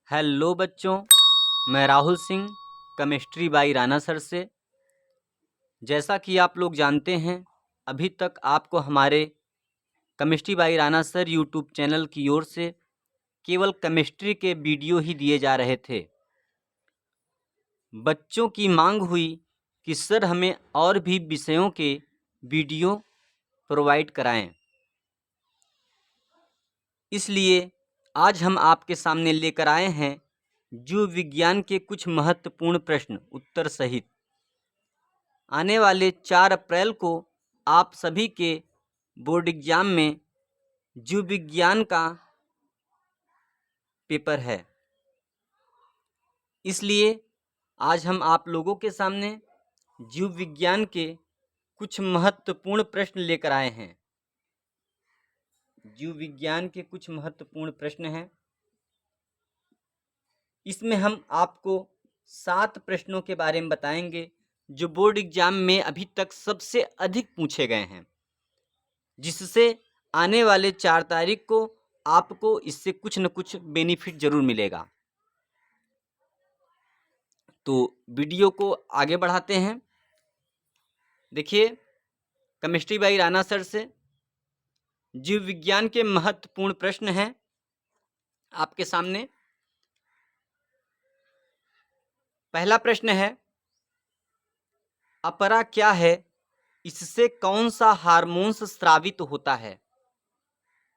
Hello बच्चों, मैं Rahul Singh chemistry by Rana sir से। जैसा कि आप लोग जानते हैं, अभी तक आपको हमारे chemistry by Rana sir YouTube channel की ओर से केवल केमिस्ट्री के वीडियो ही दिए जा रहे थे। बच्चों की मांग हुई कि सर हमें और भी विषयों के वीडियो प्रोवाइड कराएं, इसलिए आज हम आपके सामने लेकर आए हैं जीव विज्ञान के कुछ महत्वपूर्ण प्रश्न उत्तर सहित। आने वाले 4 अप्रैल को आप सभी के बोर्ड एग्जाम में जीव विज्ञान का पेपर है, इसलिए आज हम आप लोगों के सामने जीव विज्ञान के कुछ महत्वपूर्ण प्रश्न लेकर आए हैं। जीव विज्ञान के कुछ महत्वपूर्ण प्रश्न हैं। इसमें हम आपको 7 प्रश्नों के बारे में बताएंगे जो बोर्ड एग्जाम में अभी तक सबसे अधिक पूछे गए हैं, जिससे आने वाले 4 तारीख को आपको इससे कुछ न कुछ बेनिफिट जरूर मिलेगा। तो वीडियो को आगे बढ़ाते हैं। देखिए, केमिस्ट्री बाई राणा सर से जीव विज्ञान के महत्वपूर्ण प्रश्न हैं आपके सामने। पहला प्रश्न है, अपरा क्या है, इससे कौन सा हार्मोन्स स्रावित होता है?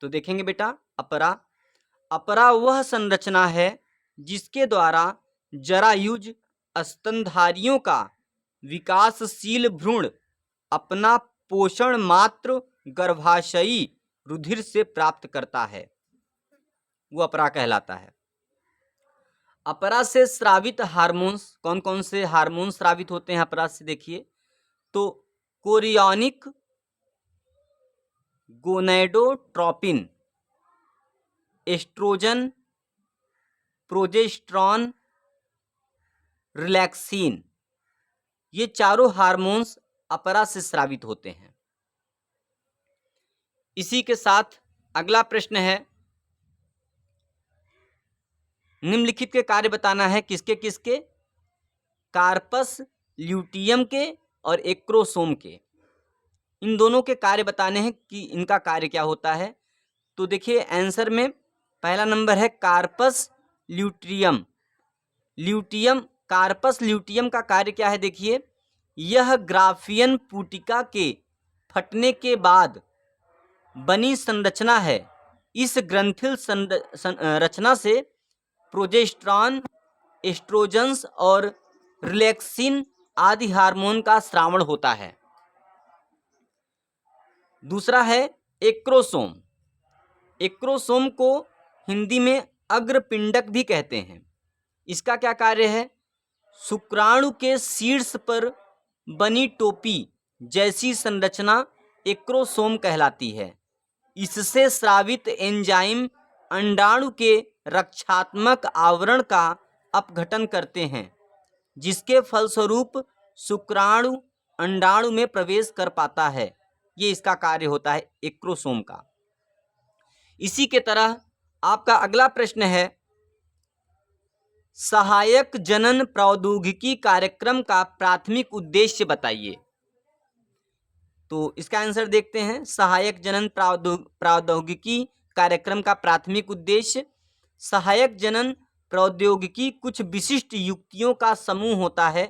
तो देखेंगे बेटा, अपरा वह संरचना है जिसके द्वारा जरायुज स्तनधारियों का विकासशील भ्रूण अपना पोषण मात्र गर्भाशयी रुधिर से प्राप्त करता है, वो अपरा कहलाता है। अपरा से स्रावित हार्मोन्स, कौन कौन से हार्मोन्स स्रावित होते हैं अपरा से? देखिए, तो chorionic, gonadotropin, oestrogen, progesterone, relaxin, ये चारों हार्मोन्स अपरा से स्रावित होते हैं। इसी के साथ अगला प्रश्न है, निम्नलिखित के कार्य बताना है। किसके किसके? कार्पस ल्यूटियम के और एक्रोसोम के। इन दोनों के कार्य बताने हैं कि इनका कार्य क्या होता है। तो देखिए, आंसर में पहला नंबर है कार्पस ल्यूटियम। कार्पस ल्यूटियम का कार्य क्या है? देखिए, यह ग्राफियन पुटिका के फटने के बाद बनी संरचना है। इस ग्रंथिल रचना से प्रोजेस्टेरॉन, एस्ट्रोजन्स और रिलैक्सिन आदि हार्मोन का स्रावण होता है। दूसरा है एक्रोसोम। एक्रोसोम को हिंदी में अग्रपिंडक भी कहते हैं। इसका क्या कार्य है? शुक्राणु के शीर्ष पर बनी टोपी जैसी संरचना एक्रोसोम कहलाती है। इससे स्रावित एंजाइम अंडाणु के रक्षात्मक आवरण का अपघटन करते हैं, जिसके फलस्वरूप शुक्राणु अंडाणु में प्रवेश कर पाता है। ये इसका कार्य होता है एक्रोसोम का। इसी के तरह आपका अगला प्रश्न है, सहायक जनन प्रौद्योगिकी कार्यक्रम का प्राथमिक उद्देश्य बताइए। तो इसका आंसर देखते हैं। सहायक जनन प्रौद्योगिकी कार्यक्रम का प्राथमिक उद्देश्य, सहायक जनन प्रौद्योगिकी कुछ विशिष्ट युक्तियों का समूह होता है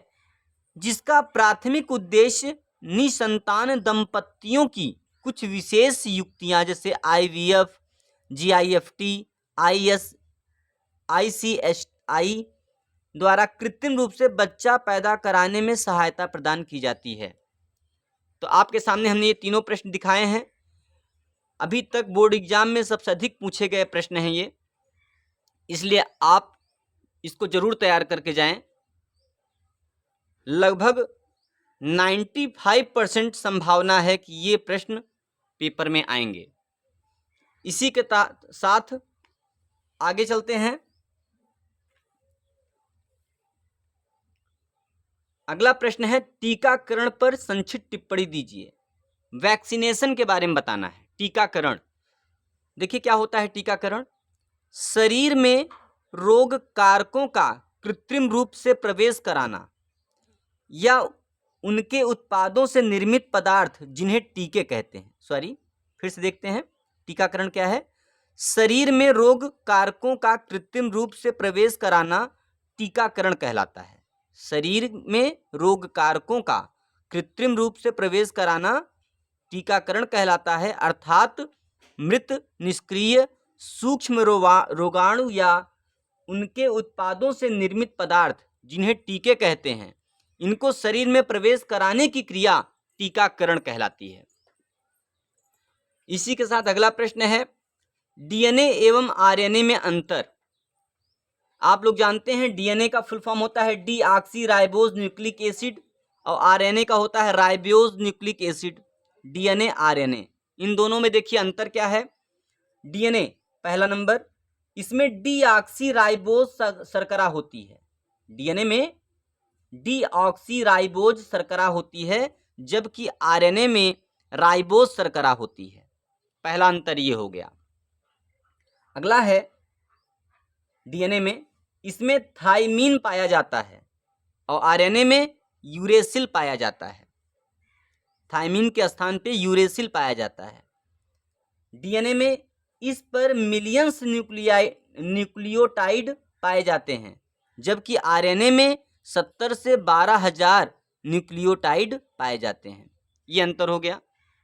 जिसका प्राथमिक उद्देश्य निसंतान दंपतियों की कुछ विशेष युक्तियां जैसे IVF, GIFT, ICSI द्वारा कृत्रिम रूप से बच्चा पैदा कराने में सहायता प्रदान की जाती है। तो आपके सामने हमने ये तीनों प्रश्न दिखाए हैं। अभी तक बोर्ड एग्जाम में सबसे अधिक पूछे गए प्रश्न हैं ये, इसलिए आप इसको जरूर तैयार करके जाएं। लगभग 95% संभावना है कि ये प्रश्न पेपर में आएंगे। इसी के साथ आगे चलते हैं। अगला प्रश्न है, टीकाकरण पर संक्षिप्त टिप्पणी दीजिए। वैक्सीनेशन के बारे में बताना है। टीकाकरण, देखिए क्या होता है टीकाकरण? शरीर में रोग कारकों का कृत्रिम रूप से प्रवेश कराना या उनके उत्पादों से निर्मित पदार्थ जिन्हें टीके कहते हैं। फिर से देखते हैं टीकाकरण क्या है। शरीर में रोग कारकों का कृत्रिम रूप से प्रवेश कराना टीकाकरण कहलाता है। शरीर में रोग कारकों का कृत्रिम रूप से प्रवेश कराना टीकाकरण कहलाता है, अर्थात मृत, निष्क्रिय, सूक्ष्म रोगाणु या उनके उत्पादों से निर्मित पदार्थ जिन्हें टीके कहते हैं, इनको शरीर में प्रवेश कराने की क्रिया टीकाकरण कहलाती है। इसी के साथ अगला प्रश्न है, डीएनए एवं आरएनए में अंतर। आप लोग जानते हैं डीएनए का फुल फॉर्म होता है डीऑक्सी राइबोज न्यूक्लिक एसिड और आरएनए का होता है ribose nucleic acid. DNA RNA इन दोनों में देखिए अंतर क्या है। डीएनए पहला नंबर, इसमें डीऑक्सी राइबोज शर्करा होती है। डीएनए में डीऑक्सी राइबोज शर्करा होती है, जबकि आरएनए में राइबोज शर्करा होती है। पहला अंतर ये हो गया। अगला है डीएनए में, इसमें थाइमीन पाया जाता है और आरएनए में यूरेसिल पाया जाता है। थाइमीन के स्थान पे यूरेसिल पाया जाता है। डीएनए में इस पर मिलियंस न्यूक्लियोटाइड पाए जाते हैं, जबकि आरएनए में 70 से 12,000 न्यूक्लियोटाइड पाए जाते हैं। ये अंतर हो गया।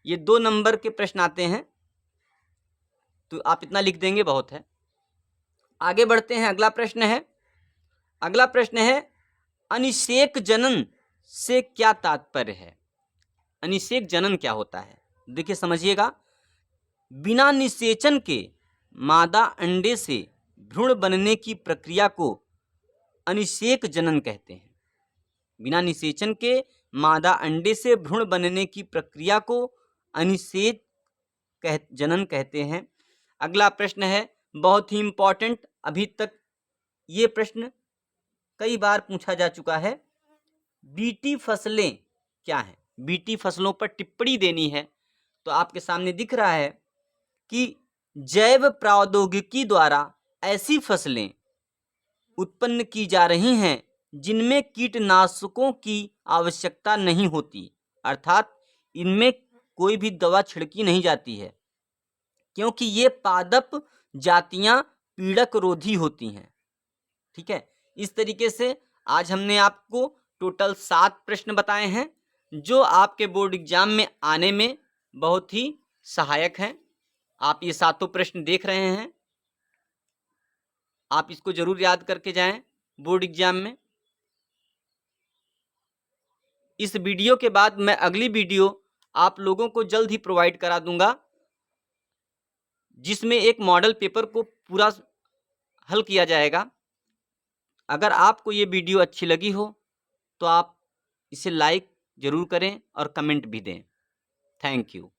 ये 2 नंबर के प्रश्न आते हैं, तो आप इतना लिख देंगे बहुत है। आगे बढ़ते हैं। अगला प्रश्न है अनिषेक जनन से क्या तात्पर्य है। अनिषेक जनन क्या होता है, देखिए समझिएगा। बिना निषेचन के मादा अंडे से भ्रूण बनने की प्रक्रिया को अनिषेक जनन कहते हैं। बिना निषेचन के मादा अंडे से भ्रूण बनने की प्रक्रिया को अनिषेक जनन कहते हैं। अगला प्रश्न है बहुत ही इंपॉर्टेंट, अभी तक ये प्रश्न कई बार पूछा जा चुका है। बीटी फसलें क्या हैं। बीटी फसलों पर टिप्पणी देनी है, तो आपके सामने दिख रहा है कि जैव प्रौद्योगिकी द्वारा ऐसी फसलें उत्पन्न की जा रही हैं जिनमें कीटनाशकों की आवश्यकता नहीं होती, अर्थात इनमें कोई भी दवा छिड़की नहीं जाती है, क्योंकि ये पादप जातियां पीड़क रोधी होती हैं। ठीक है, इस तरीके से आज हमने आपको टोटल 7 प्रश्न बताए हैं, जो आपके बोर्ड एग्जाम में आने में बहुत ही सहायक हैं। आप ये 7 प्रश्न देख रहे हैं, आप इसको जरूर याद करके जाएं बोर्ड एग्जाम में। इस वीडियो के बाद मैं अगली वीडियो आप लोगों को जल्द ही प्रोवाइड करा दूंगा, जिसमें एक मॉडल पेपर को पूरा हल किया जाएगा। अगर आपको ये वीडियो अच्छी लगी हो तो आप इसे लाइक ज़रूर करें और कमेंट भी दें। Thank you.